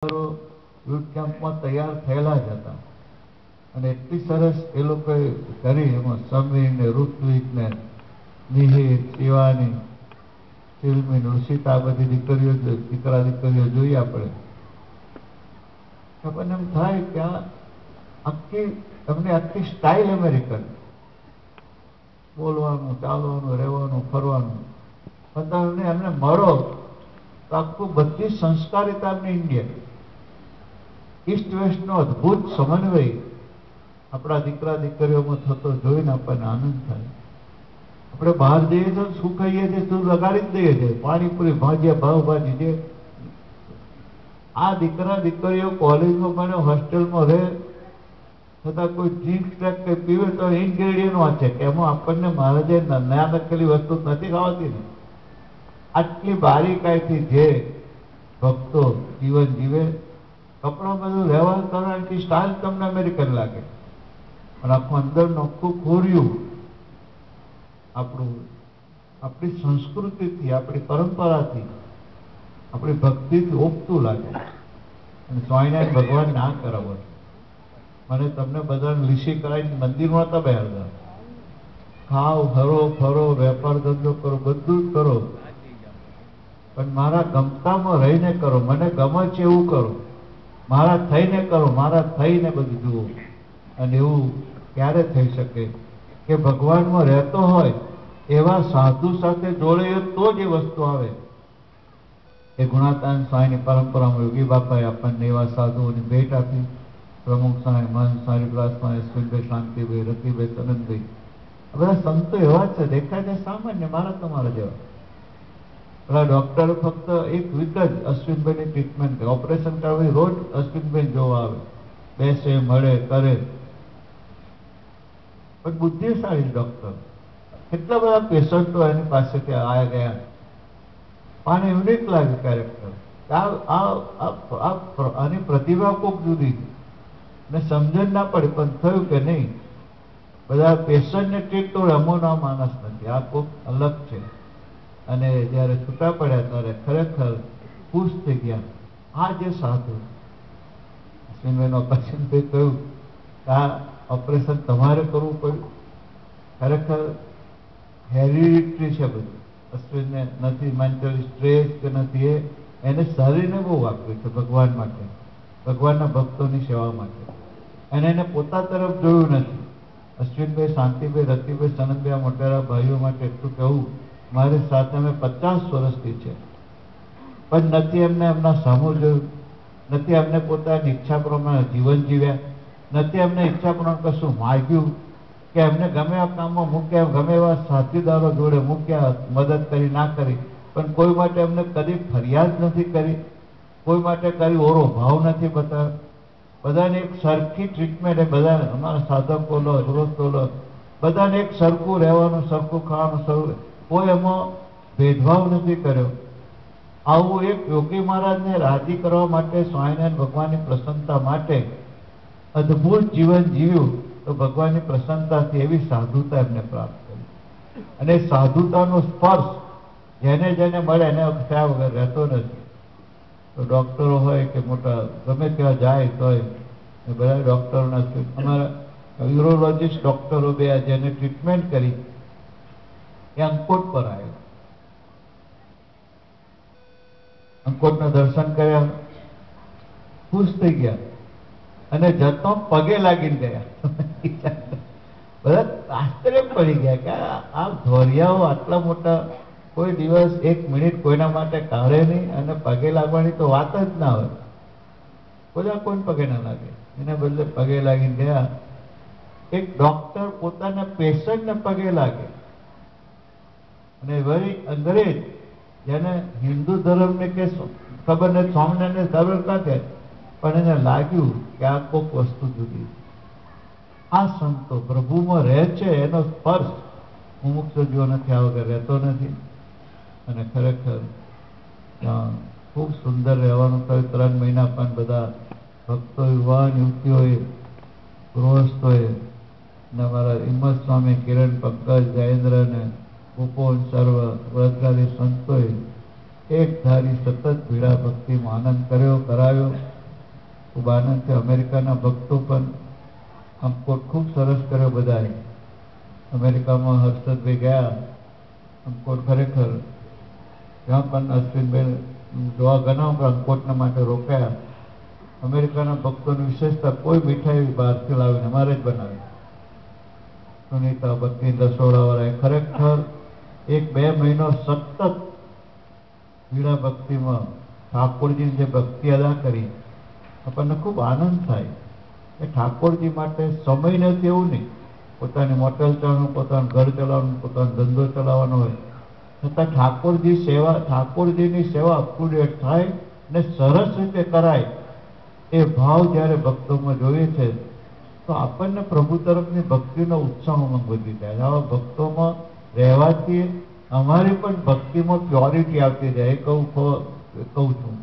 Youth કેમ્પમાં તૈયાર થયેલા જ હતા અને એટલી સરસ એ લોકોએ કરી. એમાં સમીર ને ઋત્વિક ને મિહિર, શિવાની, ફિલ્મી, ઋષિતા, આ બધી દીકરા દીકરીઓ જોઈએ આપણે. આપણને એમ થાય કે એમની આખી સ્ટાઇલ અમેરિકન, બોલવાનું, ચાલવાનું, રહેવાનું, ફરવાનું, બધા એમને મળો તો આખું બધી સંસ્કારિતા એમની ઇન્ડિયન. ઈસ્ટ વેસ્ટ નો અદભુત સમન્વય આપણા દીકરા દીકરીઓમાં થતો જોઈને આપણને આનંદ થાય. આપણે બહાર જઈએ તો શું કહીએ છીએ, શું લગાડી જ દઈએ છીએ, પાણીપુરી, ભાજીયા, પાવભાજી. જે આ દીકરા દીકરીઓ કોલેજમાં ભણે, હોસ્ટેલમાં રહે, છતાં કોઈ ડ્રિંક્સ કે પીવે તો ઇન્ગ્રેડિયન્ટ વાંચે કે એમાં આપણને મારે જે ના લખેલી વસ્તુ નથી ખાવાતી ને. આટલી બારીકાઈથી જે ભક્તો જીવન જીવે, કપડો બધું રહેવાનું કરવાની સ્ટાઇલ તમને અમેરિકન લાગે, પણ આખું અંદર નોખું ખોર્યું આપણી સંસ્કૃતિથી, આપણી પરંપરાથી, આપણી ભક્તિથી ઓપતું લાગે. અને સ્વામિનારાયણ ભગવાન ના કરાવો. મને તમને બધાને લીસી કરાવીને મંદિરમાં હતા બેહાડતા. ખાઓ, હરો, ફરો, વેપાર ધંધો કરો, બધું જ કરો, પણ મારા ગમતામાં રહીને કરો. મને ગમે છે એવું કરો, મારા થઈને કરો, મારા થઈને બધું જુઓ. અને એવું ક્યારે થઈ શકે કે ભગવાનમાં રહેતો હોય એવા સાધુ સાથે જોડે તો જ એ વસ્તુ આવે. એ ગુણાતાન સ્વામીની પરંપરામાં યોગી બાપાએ આપણને એવા સાધુઓની ભેટ આપી. પ્રમુખ સ્વામી, મહંત સ્વામી, હરિપ્રસાદ સ્વામી, અશ્વિનભાઈ, શાંતિભાઈ, રતિભાઈ, તનંતભાઈ, આ બધા સંતો એવા છે, દેખાય છે સામાન્ય મારા તમારા જેવા. પેલા ડોક્ટર ફક્ત એક વીક જ અશ્વિનભાઈની ટ્રીટમેન્ટ કરે, ઓપરેશન કરવા રોજ અશ્વિનભાઈ જોવા આવે, બેસે, મળે, કરે. પણ બુદ્ધિશાળી ડોક્ટર. કેટલા બધા પેશન્ટો એની પાસેથી આવ્યા ગયા. આને યુનિક લાગે કેરેક્ટર. આની પ્રતિભા કોક જુદી ને સમજણ ના પડે, પણ થયું કે નહીં, બધા પેશન્ટને ટ્રીટ તો રમોના માણસ નથી, આ કોક અલગ છે. અને જયારે છૂટા પડ્યા ત્યારે ખરેખર ખુશ થઈ ગયા. આ જે સાધુ અશ્વિનભાઈનું ઓપરેશન કહ્યું કે આ ઓપરેશન તમારે કરવું પડ્યું, ખરેખર હેરિડિટરી છે બધું. અશ્વિનને નથી મેન્ટલી સ્ટ્રેસ કે નથી, એને શરીરને બહુ આપ્યું છે ભગવાન માટે, ભગવાનના ભક્તોની સેવા માટે. અને એને પોતા તરફ જોયું નથી. અશ્વિનભાઈ, શાંતિભાઈ, રતિભાઈ, સનંદભાઈ, મોટેરા ભાઈઓ માટે એટલું કહેવું, મારી સાથે અમે 50 વર્ષથી છે, પણ નથી એમને એમના સામું જોયું, નથી એમને પોતાની ઈચ્છા પ્રમાણે જીવન જીવ્યા, નથી એમને ઈચ્છા પ્રમાણે કશું માગ્યું કે એમને ગમે આ કામમાં મૂક્યા, ગમે એવા સાથીદારો જોડે મૂક્યા, મદદ કરી ના કરી, પણ કોઈ માટે એમને કદી ફરિયાદ નથી કરી, કોઈ માટે કદી ઓરો ભાવ નથી બતાવ્યો. બધાને એક સરખી ટ્રીટમેન્ટ, બધા અમારા સાધકો લો, ગૃહસ્થો લો, બધાને એક સરખું રહેવાનું, સરખું ખાવાનું, કોઈ એમાં ભેદભાવ નથી કર્યો. આવું એક યોગી મહારાજને રાજી કરવા માટે, સ્વામિનારાયણ ભગવાનની પ્રસન્નતા માટે અદભુત જીવન જીવ્યું. તો ભગવાનની પ્રસન્નતાથી એવી સાધુતા એમને પ્રાપ્ત કરી. અને સાધુતાનો સ્પર્શ જેને જેને મળે એને થયા વગર રહેતો નથી. તો ડોક્ટરો હોય કે મોટા ગમે ત્યાં જાય તોય બધા ડોક્ટરોના, અમારા યુરોલોજીસ્ટ ડોક્ટરો બે જેને ટ્રીટમેન્ટ કરી એ અંકોટ પર આવ્યા. અંકોટના દર્શન કર્યા, ખુશ થઈ ગયા અને જતો પગે લાગીને ગયા. બધા આશ્ચર્ય પડી ગયા કે આ ધોરિયાઓ આટલા મોટા કોઈ દિવસ એક મિનિટ કોઈના માટે કાઢે નહીં, અને પગે લાગવાની તો વાત જ ના હોય. બધા કોઈ પગે ના લાગે, એને બદલે પગે લાગીને ગયા. એક ડોક્ટર પોતાના પેશન્ટને પગે લાગે, અને વળી અંગ્રેજ જેને હિન્દુ ધર્મને કે ખબર નથી, સ્વામિનારાયણ ધર્મ કાંઠે, પણ એને લાગ્યું કે આ કોઈક વસ્તુ જુદી. આ સંતો પ્રભુમાં રહે છે, એનો સ્પર્શ મુમુક્ષુજીઓ નથી આ વગર રહેતો નથી. અને ખરેખર ખૂબ સુંદર રહેવાનું થયું. 3 મહિના પણ બધા ભક્તો, યુવાન યુવતીઓએ, ગૃહસ્થોએ, ને અમારા હિંમત સ્વામી, કિરણ, પંકજ, જયેન્દ્ર ને ઉપોન સર્વ વ્રતધારી સંતોએ એક ધારી સતત પીડા ભક્તિમાં આનંદ કર્યો, કરાવ્યો. ખૂબ આનંદ છે. અમેરિકાના ભક્તો પણ આમ ખૂબ સરસ કર્યો બધાએ. અમેરિકામાં હર્ષદભાઈ ગયા, અંકોટ ખરેખર ત્યાં પણ અશ્વિનભાઈ જોવા ઘણા અંકોટના માટે રોકાયા. અમેરિકાના ભક્તોની વિશેષતા કોઈ મીઠાઈ બહારથી લાવીને અમારે જ બનાવી. સુનીતા ભક્તિ દસોડાવાળાએ ખરેખર 1-2 મહિનો સતત વીણા ભક્તિમાં ઠાકોરજીની જે ભક્તિ અદા કરી, આપણને ખૂબ આનંદ થાય. એ ઠાકોરજી માટે સમય નથી એવું નહીં. પોતાની મોટેલ ચલાવવાનું, પોતાનું ઘર ચલાવવાનું, પોતાનો ધંધો ચલાવવાનો હોય છતાં ઠાકોરજીની સેવા અપટુડેટ થાય ને સરસ રીતે કરાય, એ ભાવ જ્યારે ભક્તોમાં જોઈએ છે તો આપણને પ્રભુ તરફની ભક્તિનો ઉત્સાહ ઉમંગ વધી જાય. આવા ભક્તોમાં રહેવાથી અમારી પણ ભક્તિમાં પ્યોરિટી આવતી જાય. એ કહું છું.